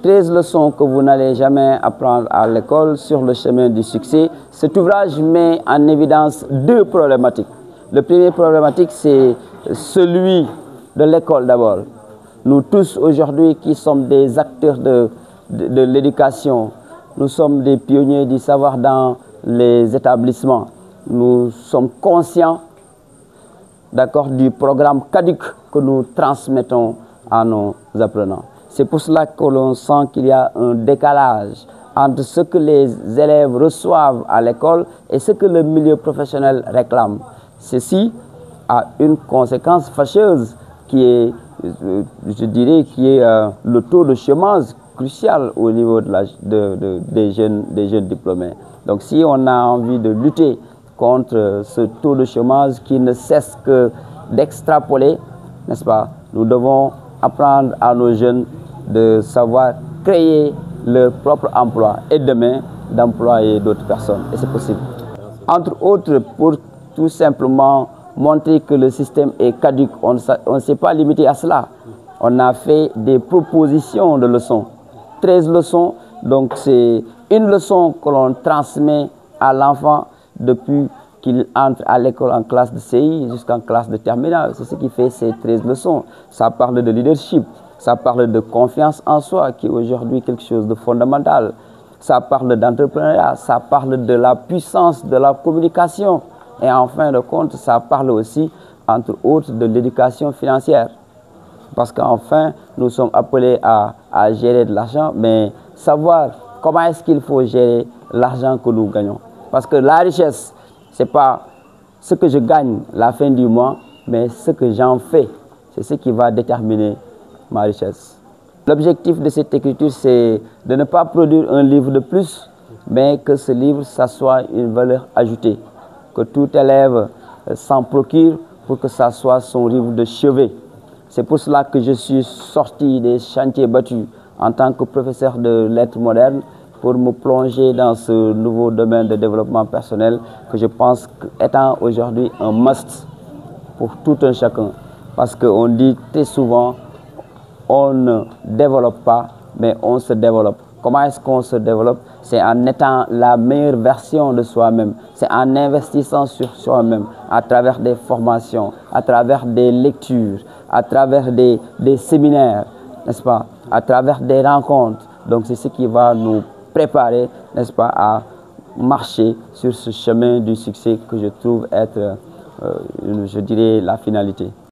13 leçons que vous n'allez jamais apprendre à l'école sur le chemin du succès. Cet ouvrage met en évidence deux problématiques. Le premier problématique, c'est celui de l'école d'abord. Nous tous aujourd'hui qui sommes des acteurs de l'éducation, nous sommes des pionniers du savoir dans les établissements. Nous sommes conscients, d'accord, du programme caduc que nous transmettons à nos apprenants. C'est pour cela que l'on sent qu'il y a un décalage entre ce que les élèves reçoivent à l'école et ce que le milieu professionnel réclame. Ceci a une conséquence fâcheuse qui est, je dirais, le taux de chômage crucial au niveau des jeunes diplômés. Donc si on a envie de lutter contre ce taux de chômage qui ne cesse que d'extrapoler, n'est-ce pas, nous devons apprendre à nos jeunes de savoir créer leur propre emploi et demain d'employer d'autres personnes. Et c'est possible. Entre autres, pour tout simplement montrer que le système est caduc, on ne s'est pas limité à cela. On a fait des propositions de leçons. 13 leçons, donc c'est une leçon que l'on transmet à l'enfant depuis qu'il entre à l'école en classe de CI jusqu'en classe de terminale. C'est ce qui fait ces 13 leçons. Ça parle de leadership, ça parle de confiance en soi, qui est aujourd'hui quelque chose de fondamental. Ça parle d'entrepreneuriat, ça parle de la puissance de la communication. Et en fin de compte, ça parle aussi, entre autres, de l'éducation financière. Parce qu'enfin, nous sommes appelés à gérer de l'argent, mais savoir comment est-ce qu'il faut gérer l'argent que nous gagnons. Parce que la richesse, ce n'est pas ce que je gagne à la fin du mois, mais ce que j'en fais. C'est ce qui va déterminer ma richesse. L'objectif de cette écriture, c'est de ne pas produire un livre de plus, mais que ce livre, ça soit une valeur ajoutée. Que tout élève s'en procure pour que ça soit son livre de chevet. C'est pour cela que je suis sorti des chantiers battus en tant que professeur de lettres modernes pour me plonger dans ce nouveau domaine de développement personnel que je pense étant aujourd'hui un must pour tout un chacun. Parce qu'on dit très souvent, on ne développe pas, mais on se développe. Comment est-ce qu'on se développe? C'est en étant la meilleure version de soi-même. C'est en investissant sur soi-même, à travers des formations, à travers des lectures, à travers des séminaires, n'est-ce pas? À travers des rencontres. Donc c'est ce qui va nous préparer, n'est-ce pas, à marcher sur ce chemin du succès que je trouve être, je dirais, la finalité.